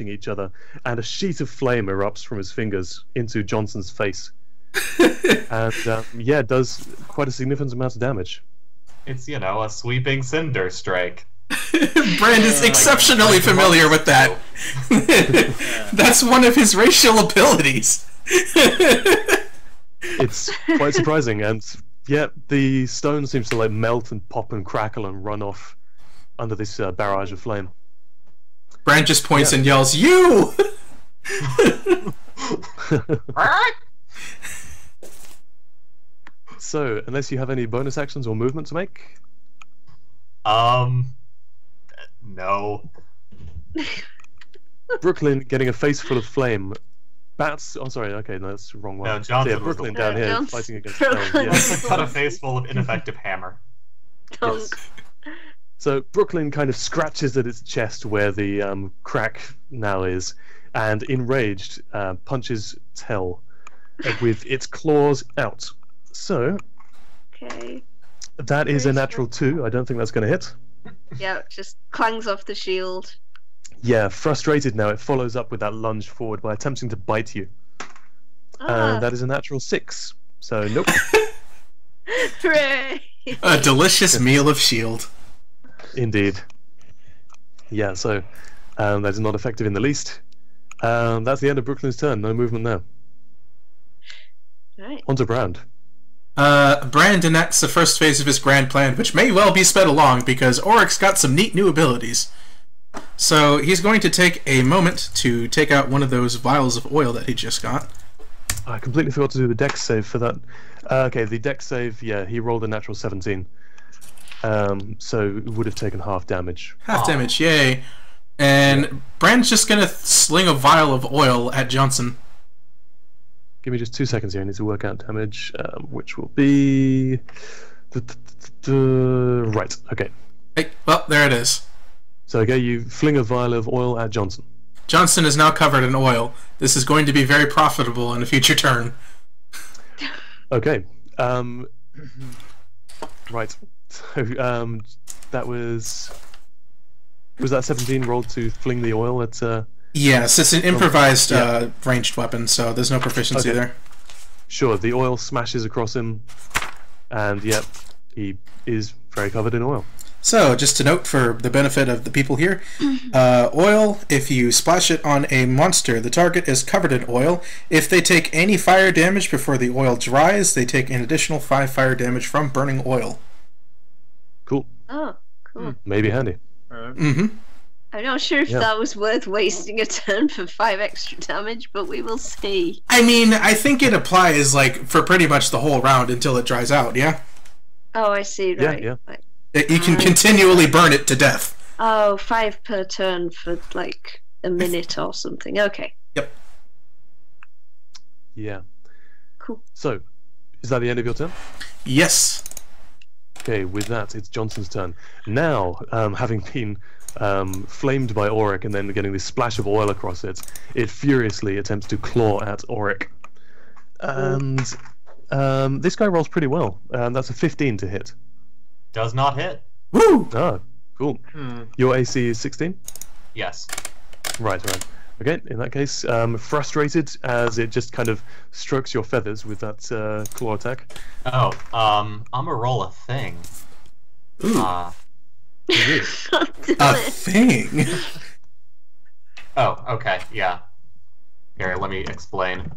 each other, and a sheet of flame erupts from his fingers into Johnson's face. And yeah, it does quite a significant amount of damage. It's, you know, a sweeping cinder strike. Brand is exceptionally familiar with that. That's one of his racial abilities. It's quite surprising, and yeah, the stone seems to like melt and pop and crackle and run off under this barrage of flame. Brand just points and yells, "You!" So, unless you have any bonus actions or movement to make? No. Brooklyn getting a face full of flame. Bats. Oh, sorry. Okay, no, that's the wrong one. No, Johnson yeah, was Brooklyn the down here Johnson. fighting against Brooklyn. flame. Yeah. Got a face full of ineffective hammer. Yes. So Brooklyn kind of scratches at its chest where the crack now is, and enraged punches Tell with its claws out. So Okay. that is a natural 2. I don't think that's going to hit. Yeah, just clangs off the shield. Yeah, frustrated now, it follows up with that lunge forward by attempting to bite you. Ah, And that is a natural 6. So nope. hooray! A delicious meal of shield. Indeed. Yeah, so that is not effective in the least. That's the end of Brooklyn's turn. No movement now. Right. On to Brand. Brand enacts the first phase of his grand plan, which may well be sped along because Oryx got some neat new abilities. So he's going to take a moment to take out one of those vials of oil that he just got. I completely forgot to do the dex save for that. Okay, the dex save, yeah, he rolled a natural 17. So it would have taken half damage. Half damage, yay. And Brand's just going to sling a vial of oil at Johnson. Give me just 2 seconds here. I need to work out damage, which will be... Right, okay. Hey, well, there it is. So, okay, you fling a vial of oil at Johnson. Johnson is now covered in oil. This is going to be very profitable in a future turn. Okay. Right. So, that was... Was that 17 rolled to fling the oil at... Yes, it's an improvised ranged weapon, so there's no proficiency Okay. there. Sure, the oil smashes across him, and yep, he is very covered in oil. So, just to note for the benefit of the people here, oil, if you splash it on a monster, the target is covered in oil. If they take any fire damage before the oil dries, they take an additional 5 fire damage from burning oil. Cool. Oh, cool. Maybe handy. Mm-hmm. I'm not sure if Yeah. that was worth wasting a turn for 5 extra damage, but we will see. I mean, I think it applies, like, for pretty much the whole round until it dries out, yeah? Oh, I see, Yeah, right. yeah. Like, You can continually burn it to death. oh, 5 per turn for, like, a minute or something. Okay, Yeah. cool. So, is that the end of your turn? Yes. Okay, with that, it's Johnson's turn. Now, having been flamed by Auric and then getting this splash of oil across it, it furiously attempts to claw at Auric. And this guy rolls pretty well. That's a 15 to hit. Does not hit. Woo! Oh, cool. Your AC is 16? Yes. Right. Okay, in that case, frustrated as it just kind of strokes your feathers with that claw attack. Oh, I'm gonna roll a thing. Ooh. A thing? Oh, okay, yeah. Here, let me explain.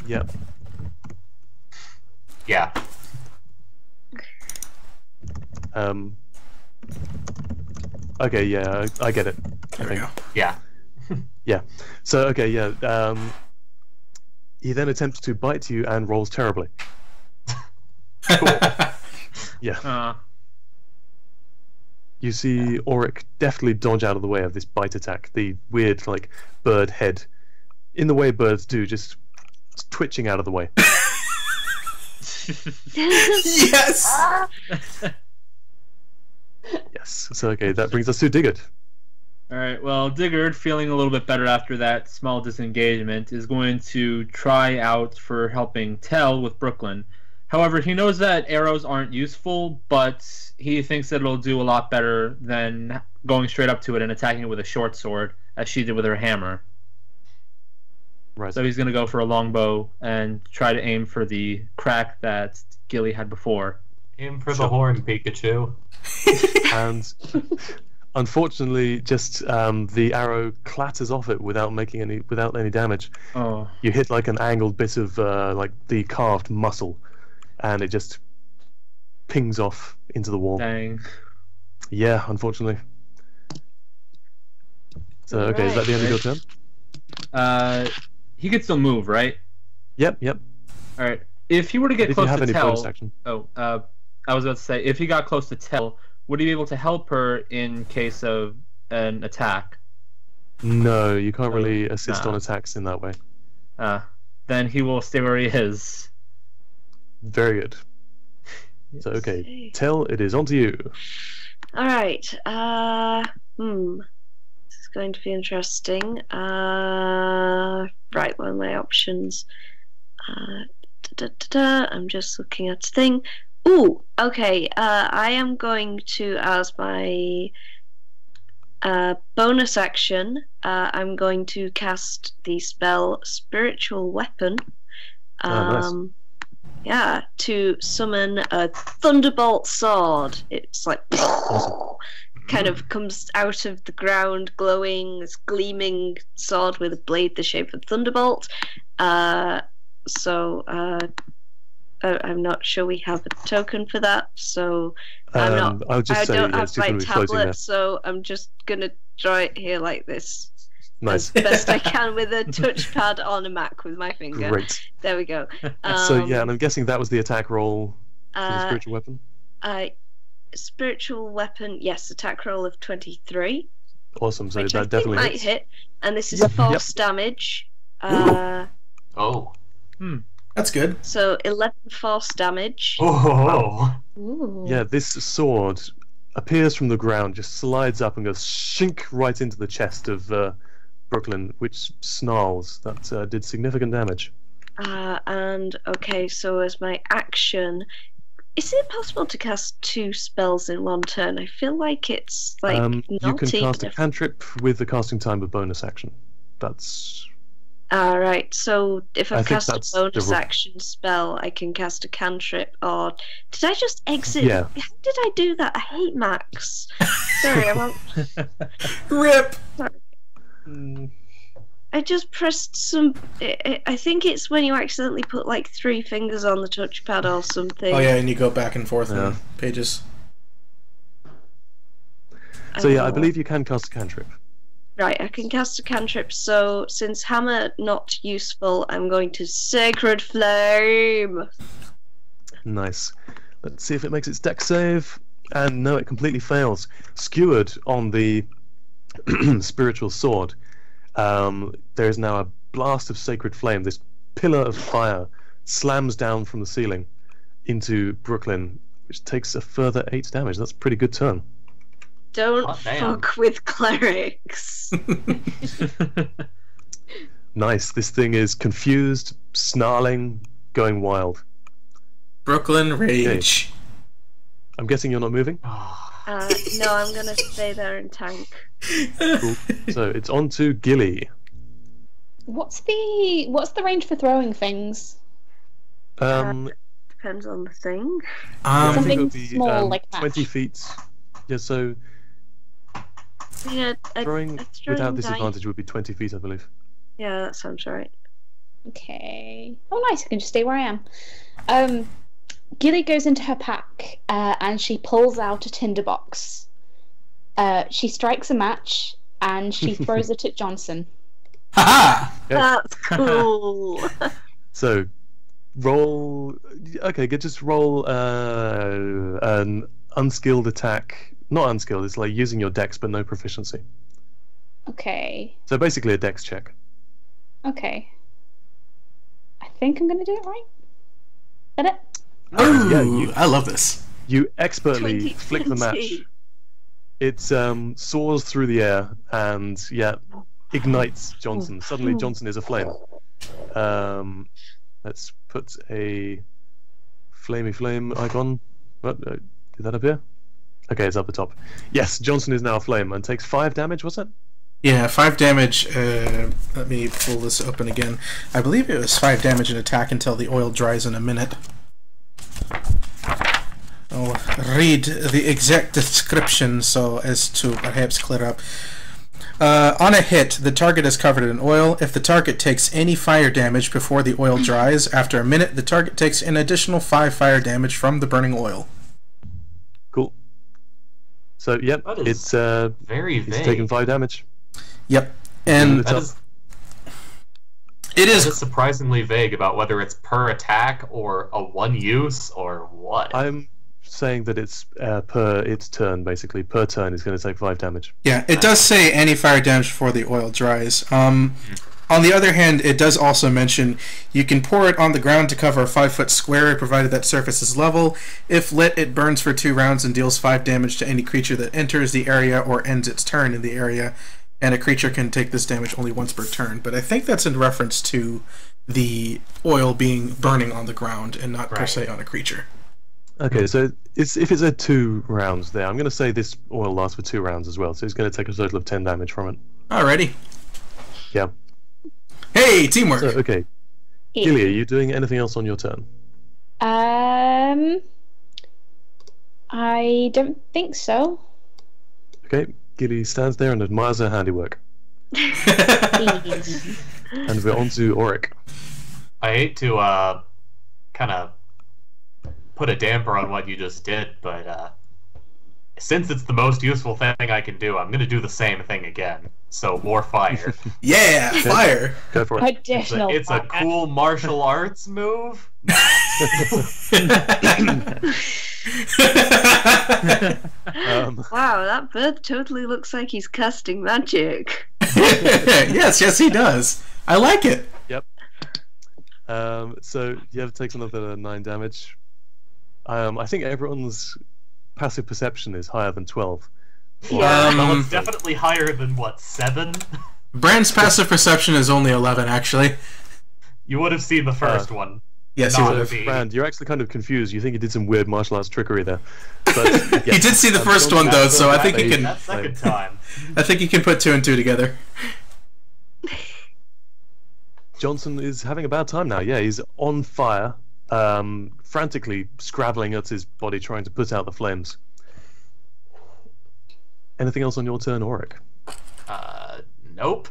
Yeah. Yeah. Okay, yeah, I get it. There we go. Yeah. Yeah. So, okay, yeah. He then attempts to bite you and rolls terribly. Yeah. You see Auric deftly dodge out of the way of this bite attack. The weird, like, bird head. In the way birds do, just twitching out of the way. Yes! Yes. So, okay, that brings us to Diggard. Alright, well, Diggard, feeling a little bit better after that small disengagement, is going to try out for helping Tell with Brooklyn. However, he knows that arrows aren't useful, but he thinks that it'll do a lot better than going straight up to it and attacking it with a short sword, as she did with her hammer. Right. So he's going to go for a longbow and try to aim for the crack that Gilly had before. Aim for the horn, Pikachu. And unfortunately, just the arrow clatters off it without any damage. Oh, You hit like an angled bit of like the carved muscle, and it just pings off into the wall. dang. Yeah, unfortunately. So okay, is that the end of your turn? He could still move, right? Yep. All right. If he were to get If you close have to any bonus Tell, action. I was about to say, if he got close to Tell, would he be able to help her in case of an attack? No, you can't really assist Nah. on attacks in that way. Then he will stay where he is. Very good. So okay, Okay. Tell, it is on to you. All right. This is going to be interesting. Right, what are my options? I'm just looking at the thing. Ooh, okay. I am going to, as my bonus action, I'm going to cast the spell Spiritual Weapon. Nice. Yeah, to summon a Thunderbolt Sword. It's like kind of comes out of the ground, glowing, this gleaming sword with a blade the shape of Thunderbolt. I'm not sure we have a token for that, so I'm not. I'll just I say don't yeah, it's have just my going to be floating there. tablet, so I'm just gonna draw it here like this. Nice. As best I can with a touchpad on a Mac with my finger. Great. There we go. So yeah, and I'm guessing that was the attack roll for the spiritual weapon. Spiritual weapon, yes, attack roll of 23. Awesome. So Which I that think definitely might hits. hit. And this is Yep, force damage. Oh. That's good. So 11 force damage. Oh. Ooh. Yeah, this sword appears from the ground, just slides up and goes shink right into the chest of Brooklyn, which snarls. That did significant damage. And okay, so as my action, is it possible to cast 2 spells in one turn? I feel like it's like You not can even cast a cantrip with the casting time of bonus action. That's right, so if I I've think cast a that's the bonus rule. action spell, I can cast a cantrip, or did I just exit? Yeah. How did I do that? I hate Max. Sorry, Rip. I just pressed some. I think it's when you accidentally put like 3 fingers on the touchpad or something. Oh yeah, and you go back and forth Yeah. in pages. So yeah, I believe you can cast a cantrip. Right, I can cast a cantrip. So since hammer not useful, I'm going to Sacred Flame. Nice. Let's see if it makes its dex save. And no, it completely fails. Skewered on the spiritual sword, there is now a blast of sacred flame. This pillar of fire slams down from the ceiling into Brooklyn, which takes a further 8 damage. That's a pretty good turn. Don't Hot damn. fuck with clerics. Nice. This thing is confused, snarling, going wild. Brooklyn Rage. I'm guessing you're not moving? No, I'm gonna stay there and tank. Cool. So it's on to Gilly. What's the range for throwing things? Depends on the thing. I think Something it would be small like that. 20 feet. Yeah, so Yeah, throwing a without throwing disadvantage would be 20 feet, I believe. Yeah, that sounds right. Okay. Oh, nice. I can just stay where I am. Gilly goes into her pack and she pulls out a tinderbox. She strikes a match and she throws it at Johnson. Haha! Yeah. That's cool. So roll. Okay, just roll an unskilled attack. Not unskilled. It's like using your dex but no proficiency. Okay. So basically a dex check. Okay. I think I'm gonna do it right. Is that it? Ooh, Yeah, I love this. you expertly flick the match. 2020. It soars through the air and ignites Johnson. Suddenly Johnson is aflame. Let's put a flamey flame icon. What, did that appear? Okay, it's up the top. Yes, Johnson is now aflame and takes 5 damage, was it? Yeah, 5 damage. Let me pull this open again. I believe it was 5 damage in attack until the oil dries in a minute. I'll read the exact description so as to perhaps clear up. On a hit, the target is covered in oil. If the target takes any fire damage before the oil dries, after a minute, the target takes an additional 5 fire damage from the burning oil. Cool. So, yep, That is it's very vague. it's taken 5 damage. Yep. And It's That up. is, it that is... is surprisingly vague about whether it's per attack or a one use or what. I'm saying that it's per its turn, basically. Per turn, it's going to take 5 damage. Yeah, it does say any fire damage before the oil dries. On the other hand, it does also mention you can pour it on the ground to cover a 5-foot square, provided that surface is level. If lit, it burns for 2 rounds and deals 5 damage to any creature that enters the area or ends its turn in the area. And a creature can take this damage only once per turn. But I think that's in reference to the oil burning on the ground and not per Right. se on a creature. Okay, so if it's at 2 rounds there, I'm going to say this oil lasts for 2 rounds as well, so it's going to take a total of 10 damage from it. Alrighty. Yeah. Hey, teamwork! So, okay. Gilly, are you doing anything else on your turn? I don't think so. Okay, Gilly stands there and admires her handiwork. And we're on to Auric. I hate to kind of put a damper on what you just did, but since it's the most useful thing I can do, I'm going to do the same thing again. So more fire. Yeah, fire! Go for it. Additional. It's a fire. cool martial arts move. Wow, that bird totally looks like he's casting magic. yes, he does. I like it. So you have to take another 9 damage. I think everyone's passive perception is higher than 12. Well, it's definitely higher than, what, 7? Brand's passive perception is only 11, actually. You would have seen the first one. Yes, he Not would have. me. Brand, you're actually kind of confused. You think he did some weird martial arts trickery there. But, He did see the first one, though, so I think he can. That second time. I think he can put 2 and 2 together. Johnson is having a bad time now. Yeah, he's on fire, frantically scrabbling at his body, trying to put out the flames. Anything else on your turn, Auric? Nope.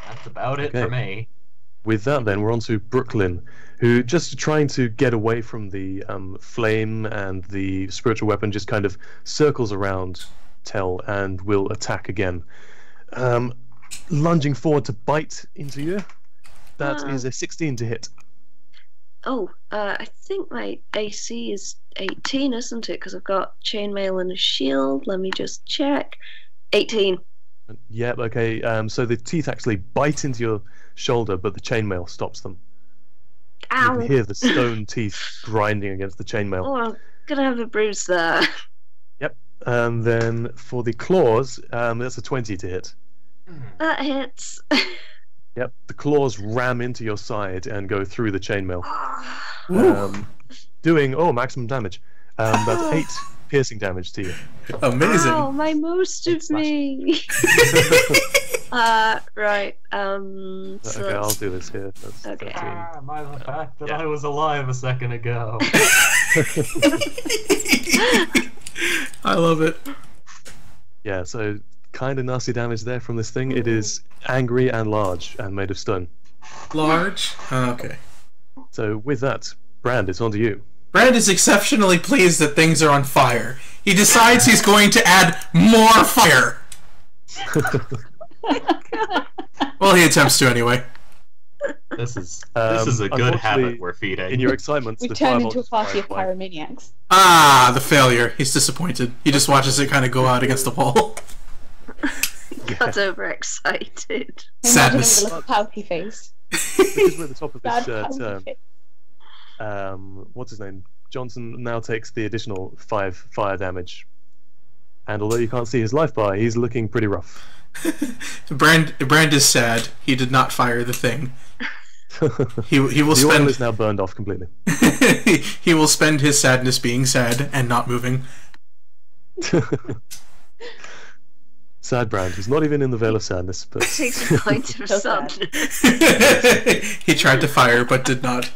That's about it Okay. for me. With that, then, we're on to Brooklyn, who, just trying to get away from the flame and the spiritual weapon, just kind of circles around Tell and will attack again. Lunging forward to bite into you. That is a 16 to hit. Oh, I think my AC is 18, isn't it? Because I've got chainmail and a shield. Let me just check. 18. Yep, okay. So the teeth actually bite into your shoulder, but the chainmail stops them. You Ow! can hear the stone teeth grinding against the chainmail. Oh, I'm gonna have a bruise there. And then for the claws, that's a 20 to hit. That hits. Yep, the claws ram into your side and go through the chainmail, doing maximum damage. That's 8 piercing damage to you. Amazing. Ow, my most of Slash. me. Right. So Okay, I'll do this here. That's Okay. 13. My the fact that Yeah. I was alive a second ago. I love it. Yeah, so kind of nasty damage there from this thing. It is angry and large and made of stone. Large. Okay. So with that, Brand, it's on to you. Brand is exceptionally pleased that things are on fire. He decides he's going to add more fire. Well, he attempts to anyway. This is a good habit unfortunately, we're feeding. In your excitement, We've the turned firebolt into a party of fire away. pyromaniacs. Ah, the failure. He's disappointed. He just watches it kind of go out against the wall. got overexcited. Sadness. Imagine him with a pouty face. Because we're at the top of Sad this pouty turn, face. what's his name? Johnson now takes the additional 5 fire damage. And although you can't see his life bar, he's looking pretty rough. Brand is sad. He did not fire the thing. He will The oil spend is now burned off completely. he will spend his sadness being sad and not moving. Sad Brand. He's not even in the Veil of Sadness, but Takes a point of So sun. He tried to fire but did not.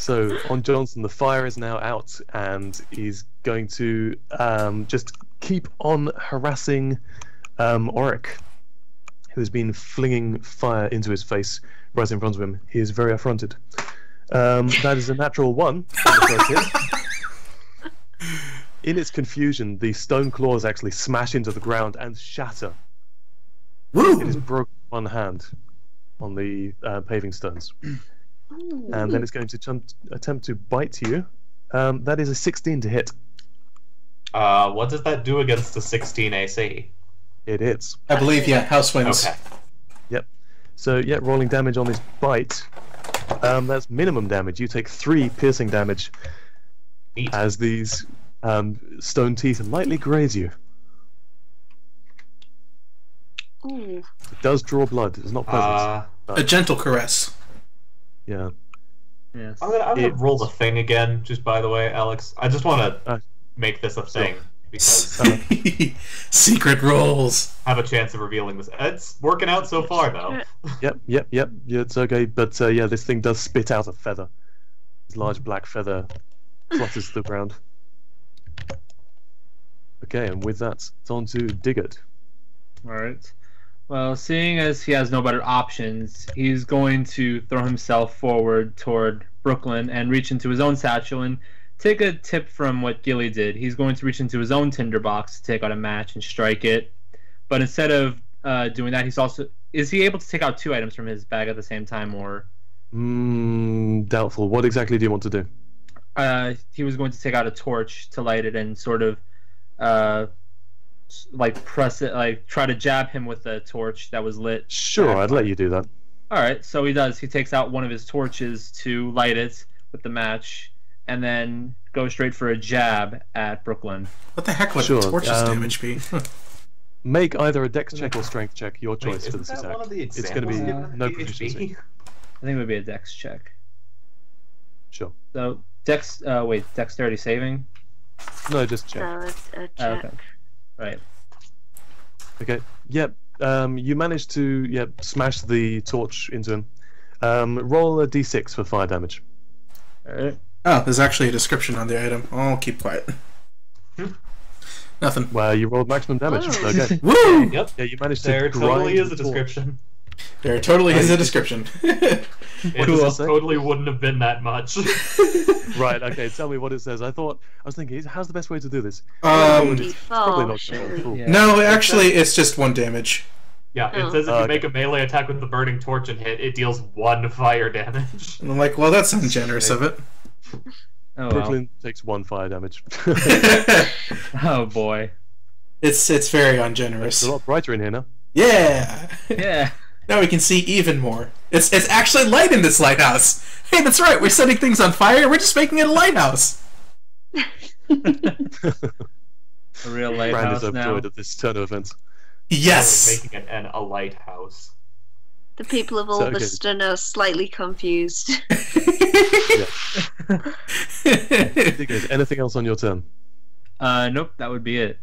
so on Johnson, the fire is now out, and he's going to just keep on harassing Auric, who's been flinging fire into his face right in front of him. He is very affronted. That is a natural 1 on the first hit. In its confusion, the stone claws actually smash into the ground and shatter. Woo! It is broken one hand on the paving stones. And then it's going to attempt to bite you. That is a 16 to hit. What does that do against the 16 AC? It hits. I believe, yeah, house wins. Okay. Yep. So, yeah, rolling damage on this bite. That's minimum damage. You take 3 piercing damage Neat. as these stone teeth lightly graze you. Ooh. It does draw blood. It's not pleasant. A gentle caress. Yeah. Yes. I'm gonna roll the thing again, just by the way, Alex. I just want to make this a thing, because Secret rolls. I have a chance of revealing this. It's working out so far, though. Yep. Yeah, it's okay. But, yeah, this thing does spit out a feather. This large black feather flutters to the ground. Okay, and with that, it's on to Diggard. Alright. Well, seeing as he has no better options, he's going to throw himself forward toward Brooklyn and reach into his own satchel and take a tip from what Gilly did. He's going to reach into his own tinderbox to take out a match and strike it. But instead of doing that, he's also... Is he able to take out 2 items from his bag at the same time, or...? Doubtful. What exactly do you want to do? He was going to take out a torch to light it and sort of... like press it, like try to jab him with a torch that was lit. Sure, I'd let you do that. Alright, so he does. He takes out one of his torches to light it with the match, and then goes straight for a jab at Brooklyn. What the heck would Sure, torch's damage be? Make either a dex check or strength check, your choice Wait, for isn't this that attack. one of the It's going to be examples given in no PHP? proficiency. I think it would be a dex check. Sure. So, dexterity saving? No, just check. A Oh, check. okay. Right. Okay. Yep. You managed to smash the torch into him. Roll a d6 for fire damage. Alright. Oh, there's actually a description on the item. I'll keep quiet. Nothing. Well, you rolled maximum damage. Oh. Okay. Woo! Yep. Yeah, you managed to There grind totally is the a torch. description. There totally is a description. It does it just say? totally wouldn't have been that much. Right. Okay. Tell me what it says. I was thinking, how's the best way to do this? Probably It's probably not surely. cool. Yeah. No, actually, it's just 1 damage. Yeah, it Oh. says if you Okay. make a melee attack with the burning torch and hit, it deals 1 fire damage. And I'm like, well, that's ungenerous of it. Oh, well. Brooklyn takes 1 fire damage. Oh, boy. It's very It's ungenerous. a lot brighter in here now. Yeah! Yeah. Now we can see even more. It's actually light in this lighthouse. Hey, that's right. We're setting things on fire. We're just making it a lighthouse. A real Brand lighthouse is now. overjoyed at this turn of events. Yes. Making it a lighthouse. The people of So, okay. Ulverston are slightly confused. Good. Anything else on your turn? Nope, that would be it.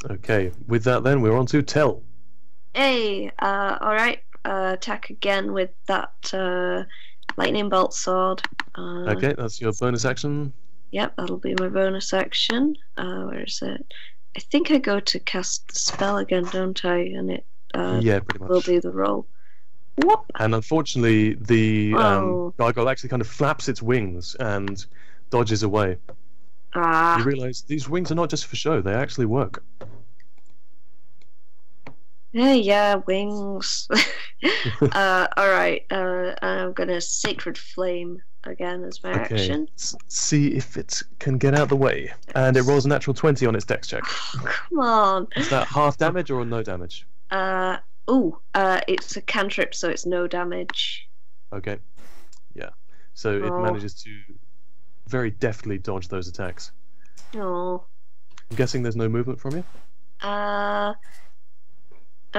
Okay. With that, then we're on to Tell. Hey, alright. Attack again with that lightning bolt sword. Okay, that's your bonus action. Yep, that'll be my bonus action. Where is it? I think I go to cast the spell again, don't I? And it Yeah, pretty will much. do the roll. Whoop! And unfortunately, the Oh. gargoyle actually kind of flaps its wings and dodges away. You Ah, realise these wings are not just for show; they actually work. yeah, wings. Alright, I'm gonna Sacred Flame again as my Okay. action. See if it can get out the way. And it rolls a natural 20 on its dex check. Come on. Is that half damage or no damage? It's a cantrip, so it's no damage. Okay. Yeah. So it Oh. manages to very deftly dodge those attacks. Oh. I'm guessing there's no movement from you? I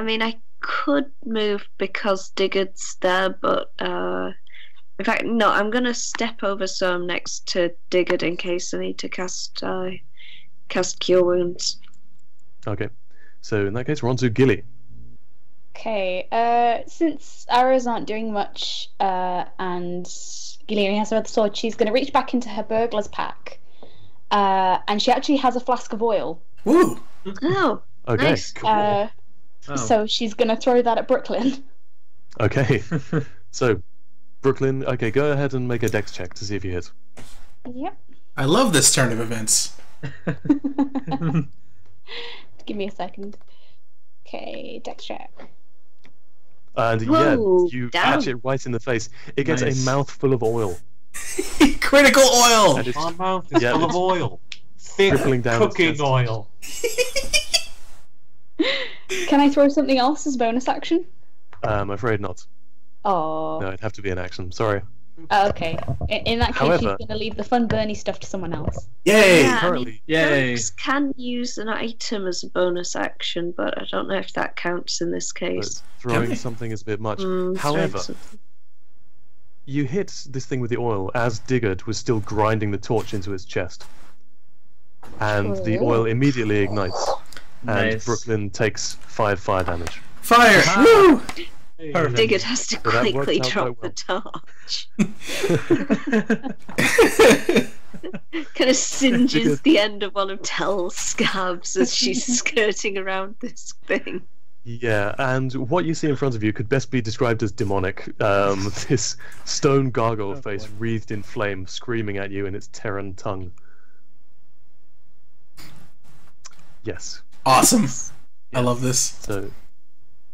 mean, I could move because Diggard's there, but in fact, no. I'm gonna step over so I'm next to Diggard in case I need to cast Cure Wounds. Okay. So in that case, we're on to Gilly. Okay, since arrows aren't doing much, and Gilly only has her other sword, she's going to reach back into her burglar's pack. And she actually has a flask of oil. Woo! Oh, Okay. nice. Cool. So she's going to throw that at Brooklyn. Okay. So, Brooklyn, okay, go ahead and make a dex check to see if you hit. Yep. I love this turn of events. Give me a second. Okay, dex check. And Whoa, yeah, you damn. catch it right in the face. It gets Nice. a mouthful of oil. Critical oil! And it's My mouth is Yeah, full of it's oil. Thick dribbling down its cooking chest. oil. Can I throw something else as bonus action? I'm afraid not. Oh. No, it'd have to be an action. Sorry. Okay. In that case, However- she's going to leave the fun Bernie stuff to someone else. Yay! Yeah. Currently, Yay. Clerics can use an item as a bonus action, but I don't know if that counts in this but case. throwing Okay. something is a bit much. Throwing However, something. you hit this thing with the oil as Diggard was still grinding the torch into his chest. And the Cool. oil immediately ignites. And Nice. Brooklyn takes 5 fire damage. Fire! Ah. Woo! Perfect. Diggard has to So that works quickly out drop quite the torch. Kind of singes Diggard- the end of one of Tell's scabs as she's skirting around this thing. Yeah, and what you see in front of you could best be described as demonic. This stone gargoyle Oh, face boy. wreathed in flame, screaming at you in its Terran tongue. Yes. Awesome. I love this. So,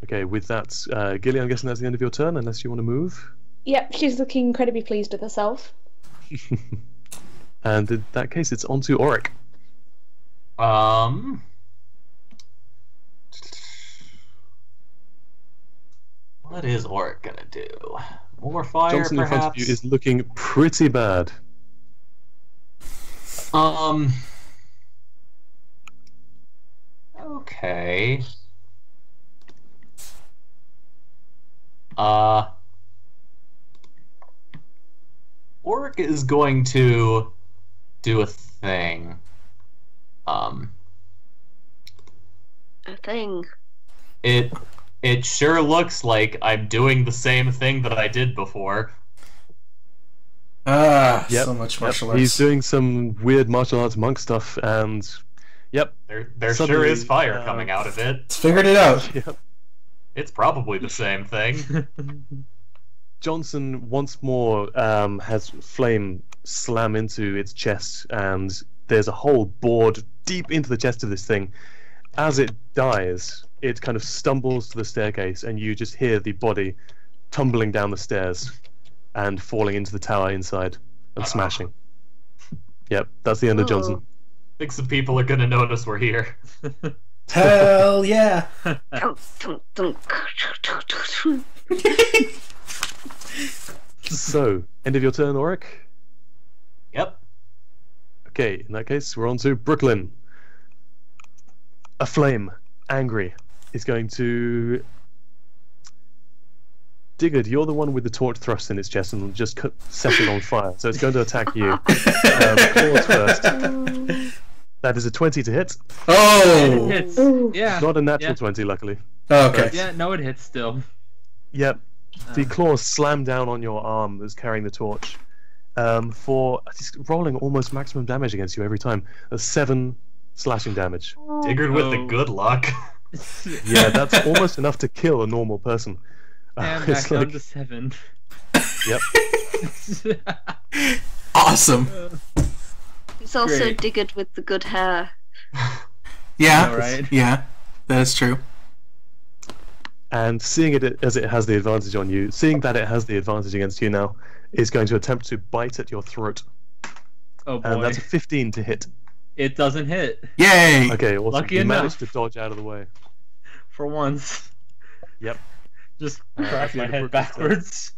okay, with that, Gilly, I'm guessing that's the end of your turn, unless you want to move. Yep, she's looking incredibly pleased with herself. And in that case, it's on to Auric. What is Orc gonna do? More fire, Johnson in front of perhaps? you is looking pretty bad. Okay. Orc is going to do a thing. A thing. It sure looks like I'm doing the same thing that I did before. Ah, Yep, so much Yep, martial arts. he's doing some weird martial arts monk stuff, and yep, There sure Suddenly, is fire coming out of it. Figured it out. yep. It's probably the same thing. Johnson once more has flame slam into its chest, and there's a hole bored deep into the chest of this thing. As it dies, it kind of stumbles to the staircase, and you just hear the body tumbling down the stairs and falling into the tower inside and smashing. Yep, that's the end of Johnson. Think some people are gonna notice we're here. Hell yeah. Dunk, dunk, dunk. So, end of your turn, Auric? Yep. Okay, in that case, we're on to Brooklyn. A flame, angry, is going to... Diggard, you're the one with the torch thrust in its chest and will just set it on fire, so it's going to attack you. Claws first. That is a 20 to hit. It Oh! hits. Ooh. Yeah. Not a natural Yeah. 20, luckily. Okay. Yeah, no, it hits still. Yep. The claws slam down on your arm that's carrying the torch. For just rolling almost maximum damage against you every time. That's 7 slashing damage. Diggered with the Oh. good luck. Yeah, that's almost enough to kill a normal person. And It's back down like- to 7. Yep. Awesome. It's also Great. Diggard with the good hair. Yeah. All right. Yeah. That is true. And seeing it as it has the advantage on you, seeing that it has the advantage against you now, is going to attempt to bite at your throat. Oh boy. And that's a 15 to hit. It doesn't hit. Yay! Okay, awesome. Lucky you enough. managed to dodge out of the way. For once. Yep. Just That's crack the my end of head Brooklyn's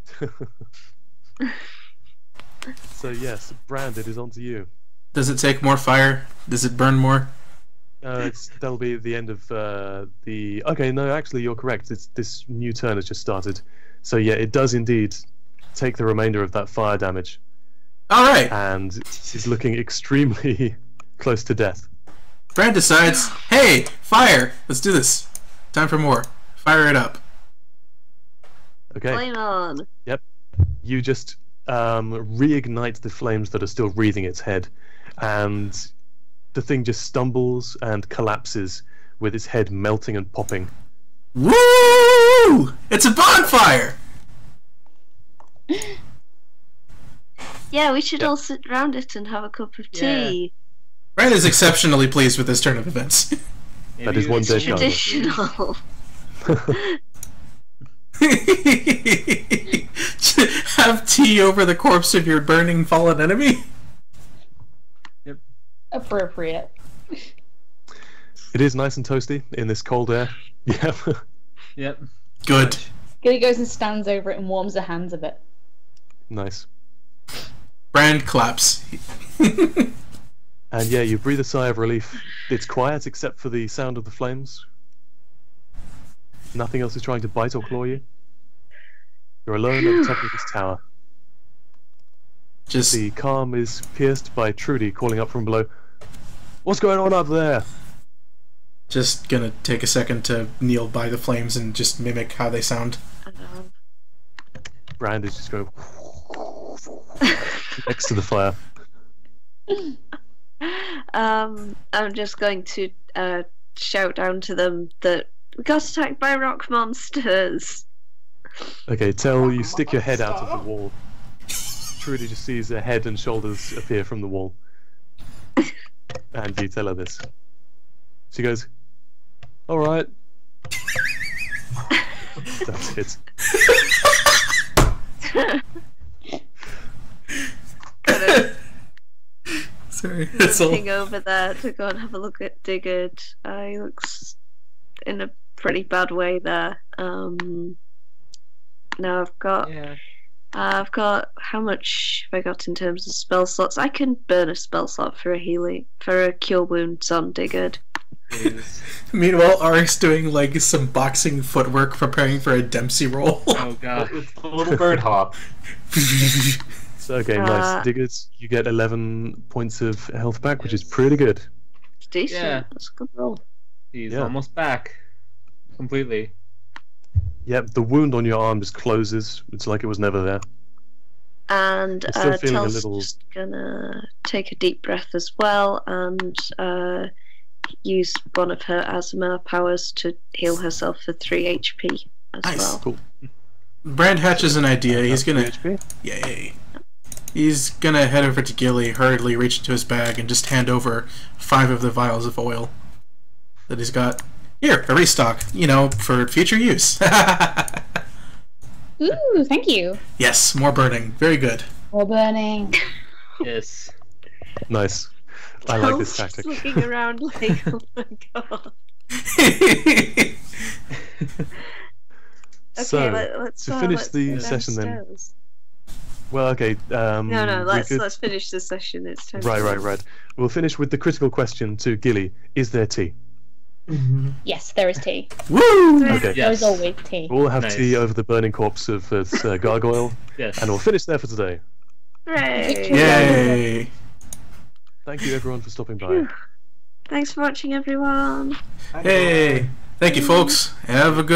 turn. backwards. So yes, Brand, it is on to you. Does it take more fire? Does it burn more? That'll be the end of the... Okay, no, actually, you're correct. This new turn has just started. So yeah, it does indeed take the remainder of that fire damage, Alright. and is looking extremely close to death. Brand decides, hey, fire! Let's do this. Time for more. Fire it up. Okay. Flame on. You just reignite the flames that are still wreathing its head, and the thing just stumbles and collapses with its head melting and popping. Woo! It's a bonfire! Yeah, we should all sit around it and have a cup of tea. Brand is exceptionally pleased with this turn of events. That is one day Charlotte. Traditional. Have tea over the corpse of your burning fallen enemy? Appropriate. It is nice and toasty in this cold air. Yeah. Yep. Good. Gilly goes and stands over it and warms her hands a bit. Nice. Brand claps. And yeah, you breathe a sigh of relief. It's quiet except for the sound of the flames. Nothing else is trying to bite or claw you. You're alone at the top of this tower. Just The calm is pierced by Trudy calling up from below. What's going on up there? gonna take a second to kneel by the flames and just mimic how they sound. Brand is just going next to the fire. I'm just going to shout down to them that we got attacked by rock monsters. Okay, Tell, you stick your head out of the wall. Trudy just sees a head and shoulders appear from the wall. And you tell her this. She goes, alright. That's it. Sorry, that's all. Looking over there to go and have a look at Digard. He looks in a pretty bad way there. Now I've got how much have I got in terms of spell slots? I can burn a spell slot for a cure wounds on Digard. Meanwhile, Arik's doing like some boxing footwork, preparing for a Dempsey roll. Oh god. It's a little bird hop. So, okay, nice. Diggers, you get 11 points of health back, which is pretty good. It's decent. Yeah. That's a good roll. He's Yeah. almost back. Completely. Yep, the wound on your arm just closes. It's like it was never there. And You're still feeling a Tel's little- just gonna take a deep breath as well and use one of her asthma powers to heal herself for 3 HP as Nice. well. Cool. Brand hatches an idea. He's gonna, HP. yay. He's gonna head over to Gilly, hurriedly reach into his bag, and just hand over 5 of the vials of oil that he's got. Here, a restock. You know, for future use. Ooh, thank you. Yes, more burning. Very good. More burning. Yes. Nice. I like this Tel's tactic. just looking around like, oh my god. Okay, So, let's to finish let's the go session then. downstairs. Well, okay. No, we could- let's finish the session. It's time. to Right. We'll finish with the critical question to Gilly. Is there tea? Yes, there is tea. Woo! Okay. There is Yes. always tea. We'll have Nice. tea over the burning corpse of its gargoyle, Yes. and we'll finish there for today. Hooray! Yay! Thank you, everyone, for stopping by. Phew. Thanks for watching, everyone. Hey! Thank you, folks. Have a good